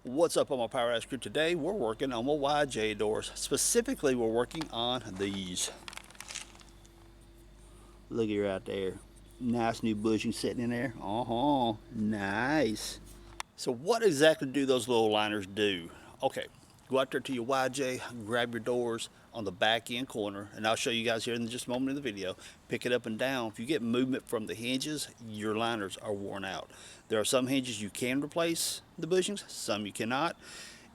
What's up on my Powerhouse crew? Today we're working on my YJ doors. Specifically, we're working on these. Look at right there. Nice new bushing sitting in there. Nice. So what exactly do those little liners do? Okay, go out there to your YJ, grab your doors on the back end corner, and I'll show you guys here in just a moment in the video. Pick it up and down. If you get movement from the hinges, your liners are worn out. There are some hinges you can replace the bushings, some you cannot.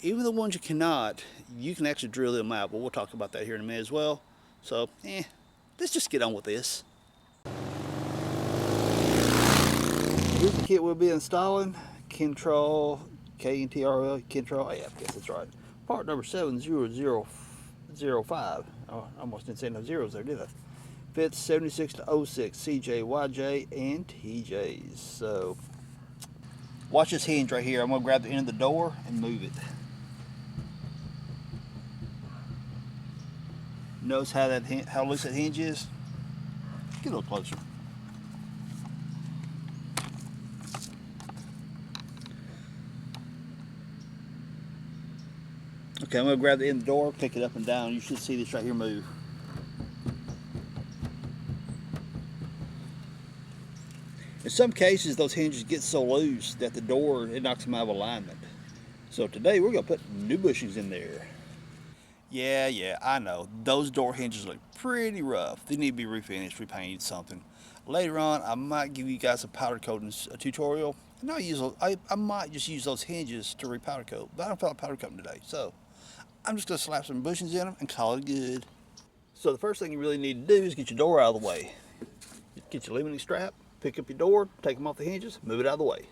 Even the ones you cannot, you can actually drill them out, but we'll talk about that here in a minute as well. So, let's just get on with this. Here's the kit we'll be installing. Kentrol, K-N-T-R-O-L, Kentrol, yeah, I guess that's right. Part number 70005. Oh, I almost didn't say no zeros there, did I? Fits 76 to 06, CJ, YJ, and TJs. So, watch this hinge right here. I'm going to grab the end of the door and move it. Notice how loose that hinge is? Get a little closer. Okay, I'm going to grab the end of the door, pick it up and down. You should see this right here move. In some cases, those hinges get so loose that the door, it knocks them out of alignment. So today, we're going to put new bushings in there. Yeah, I know. Those door hinges look pretty rough. They need to be refinished, repainted, something. Later on, I might give you guys a powder coating tutorial. And I might just use those hinges to repowder coat, but I don't feel like powder coating today. So I'm just going to slap some bushings in them and call it good. So the first thing you really need to do is get your door out of the way. Get your limiting strap, pick up your door, take them off the hinges, move it out of the way.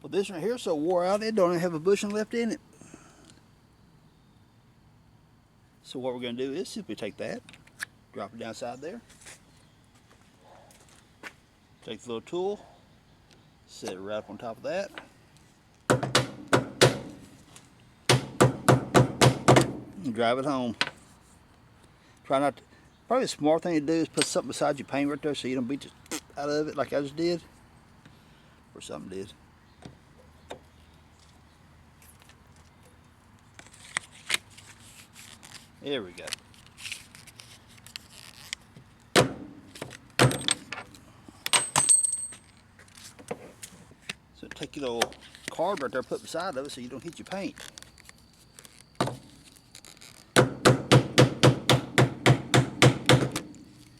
Well, this right here is so wore out, it don't even have a bushing left in it. So what we're going to do is simply take that, drop it down inside there, take the little tool, set it right up on top of that, and drive it home. Try not to, probably a smart thing to do is put something beside your paint right there so you don't beat the out of it like I just did, or something did. There we go. So take your little card right there, put beside of it so you don't hit your paint.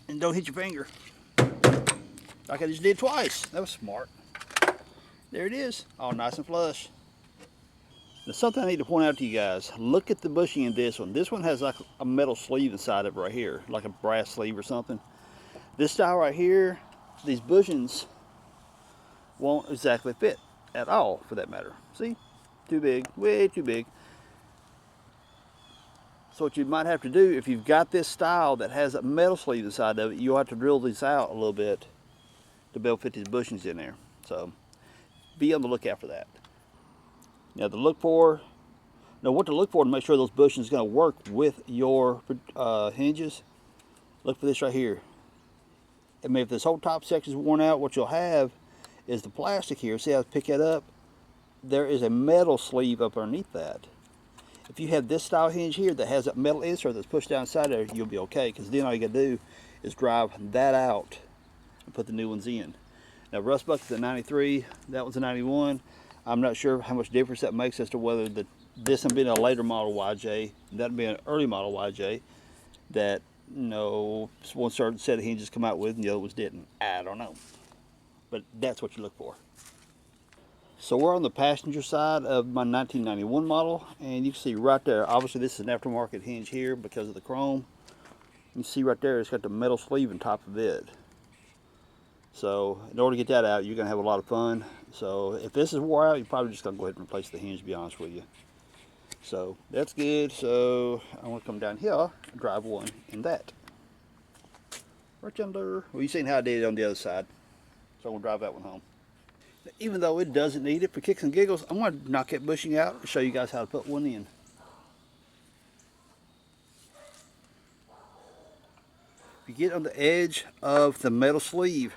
And don't hit your finger. Like I just did twice. That was smart. There it is, all nice and flush. Now something I need to point out to you guys, look at the bushing in this one. This one has like a metal sleeve inside of it right here, like a brass sleeve or something. This style right here, these bushings won't exactly fit at all for that matter. See, too big, way too big. So what you might have to do, if you've got this style that has a metal sleeve inside of it, you'll have to drill these out a little bit to be able to fit these bushings in there. So be on the lookout for that. Now what to look for to make sure those bushings are going to work with your hinges. Look for this right here. I mean, if this whole top section is worn out, what you'll have is the plastic here. See how I pick that up? There is a metal sleeve up underneath that. If you have this style hinge here that has a metal insert that's pushed down inside there, you'll be okay, because then all you got to do is drive that out and put the new ones in. Now rust bucket's a 93, that one's a 91. I'm not sure how much difference that makes as to whether this one being a later model YJ, that being an early model YJ, that one certain set of hinges come out with and the other ones didn't. I don't know. But that's what you look for. So we're on the passenger side of my 1991 model, and you can see right there, obviously this is an aftermarket hinge here because of the chrome. You can see right there it's got the metal sleeve on top of it. So in order to get that out, you're going to have a lot of fun. So if this is wore out, you're probably just going to go ahead and replace the hinge, to be honest with you. So that's good. So I want to come down here and drive one in that. Right under. Well, you seen how I did it on the other side. So I'm going to drive that one home. Even though it doesn't need it, for kicks and giggles, I'm going to knock that bushing out and show you guys how to put one in. If you get on the edge of the metal sleeve,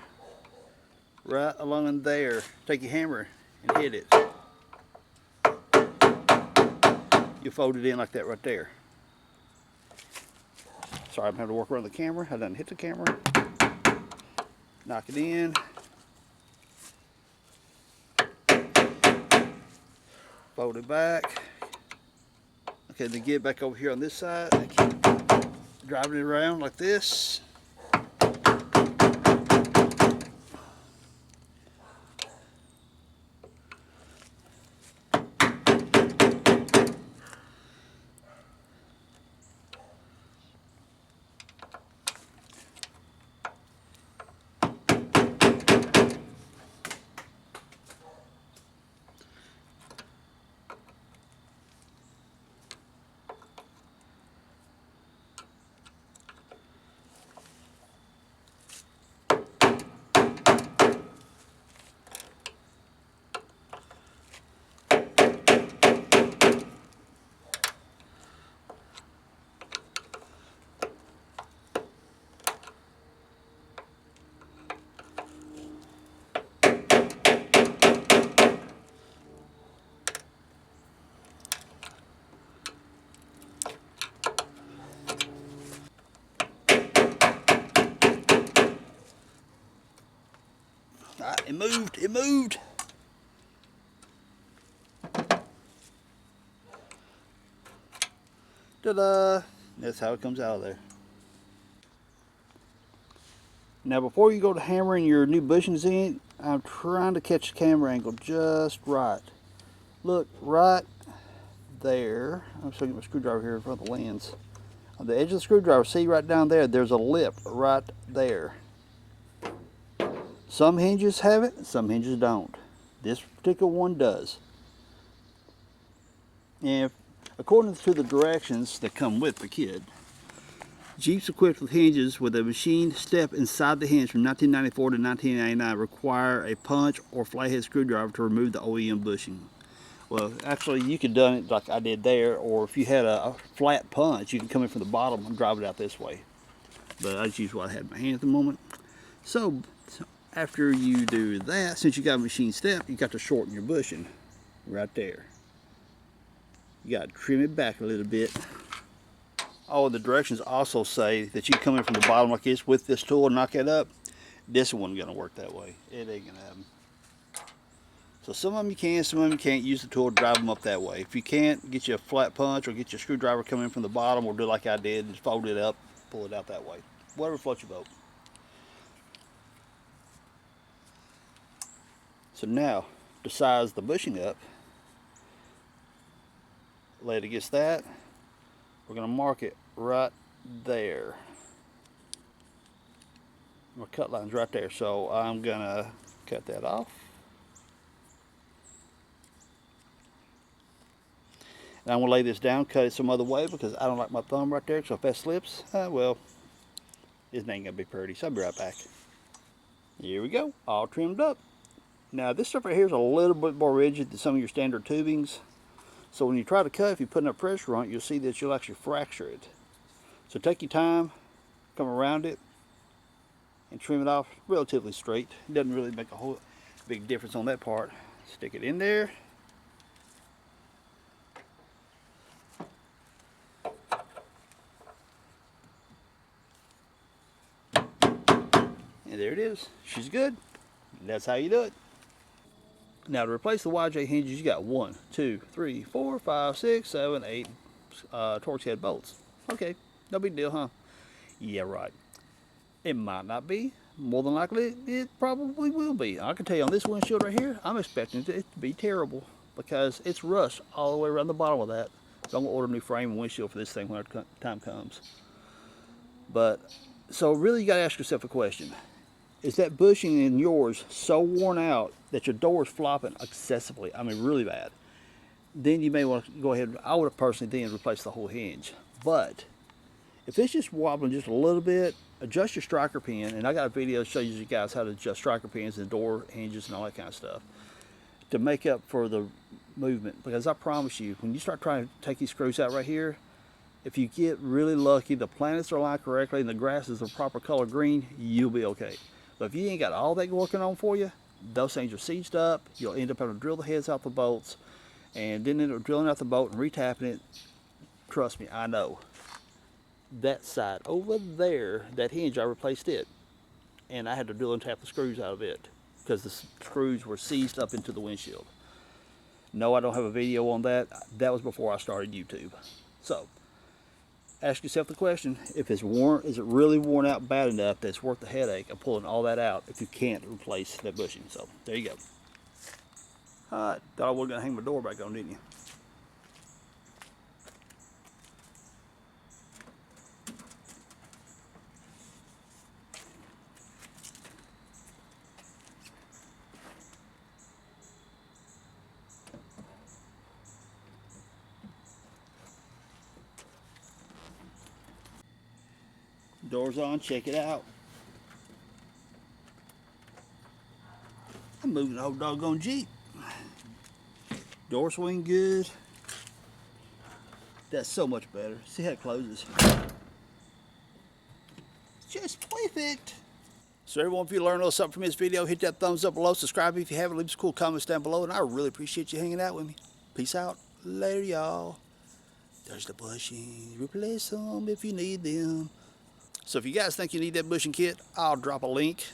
right along in there, take your hammer and hit it. You fold it in like that right there. Sorry, I'm having to work around the camera. I done hit the camera. Knock it in. Fold it back. Okay, then get it back over here on this side. I keep driving it around like this. It moved, it moved. Ta-da! That's how it comes out of there. Now before you go to hammering your new bushings in, I'm trying to catch the camera angle just right. Look, right there. I'm just going to get my screwdriver here in front of the lens. On the edge of the screwdriver, see right down there, there's a lip right there. Some hinges have it, some hinges don't. This particular one does. And according to the directions that come with the kit, Jeeps equipped with hinges with a machined step inside the hinge from 1994 to 1999 require a punch or flathead screwdriver to remove the OEM bushing. Well, actually, you could have done it like I did there, or if you had a flat punch, you can come in from the bottom and drive it out this way. But I just use what I had in my hand at the moment. So after you do that, since you got a machine step, you got to shorten your bushing right there. You got to trim it back a little bit. Oh, the directions also say that you come in from the bottom like this with this tool and knock it up. This one's gonna work that way. It ain't gonna happen. So some of them you can, some of them you can't. Use the tool to drive them up that way. If you can't, get you a flat punch or get your screwdriver coming in from the bottom, or do like I did and just fold it up, pull it out that way. Whatever floats your boat. So now, to size the bushing up, lay it against that. We're going to mark it right there. My cut line's right there, so I'm going to cut that off. And I'm going to lay this down, cut it some other way because I don't like my thumb right there, so if that slips, well, it ain't going to be pretty, so I'll be right back. Here we go, all trimmed up. Now this stuff right here is a little bit more rigid than some of your standard tubings. So when you try to cut, if you put enough pressure on it, you'll see that you'll actually fracture it. So take your time, come around it, and trim it off relatively straight. It doesn't really make a whole big difference on that part. Stick it in there. And there it is. She's good. That's how you do it. Now to replace the YJ hinges, you got 1, 2, 3, 4, 5, 6, 7, 8 Torx head bolts. Okay, no big deal, huh? Yeah, right. It might not be. More than likely, it probably will be. I can tell you on this windshield right here, I'm expecting it to be terrible because it's rust all the way around the bottom of that. So I'm gonna order a new frame and windshield for this thing when the time comes. But so really, you gotta ask yourself a question. Is that bushing in yours so worn out that your door is flopping excessively? I mean, really bad. Then you may want to go ahead. I would have personally then replaced the whole hinge. But if it's just wobbling just a little bit, adjust your striker pin, and I got a video that shows you guys how to adjust striker pins and door hinges and all that kind of stuff to make up for the movement. Because I promise you, when you start trying to take these screws out right here, if you get really lucky, the planets are aligned correctly and the grass is the proper color green, you'll be okay. But if you ain't got all that working on for you, those things are seized up. You'll end up having to drill the heads out the bolts and then end up drilling out the bolt and retapping it. Trust me, I know. That side over there, that hinge, I replaced it. And I had to drill and tap the screws out of it because the screws were seized up into the windshield. No, I don't have a video on that. That was before I started YouTube. So, ask yourself the question, if it's worn, is it really worn out bad enough that it's worth the headache of pulling all that out if you can't replace that bushing? So, there you go. Alright, thought I was going to hang my door back on, didn't you? Doors on, check it out. I'm moving the whole doggone Jeep. Door swing good. That's so much better. See how it closes. Just perfect. So everyone, if you learned a little something from this video, hit that thumbs up below. Subscribe if you haven't. Leave some cool comments down below. And I really appreciate you hanging out with me. Peace out. Later, y'all. There's the bushings. Replace them if you need them. So if you guys think you need that bushing kit, I'll drop a link.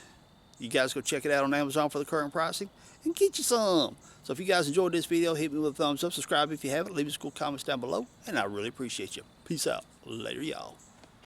You guys go check it out on Amazon for the current pricing and get you some. So if you guys enjoyed this video, hit me with a thumbs up. Subscribe if you haven't. Leave us cool comments down below. And I really appreciate you. Peace out. Later, y'all.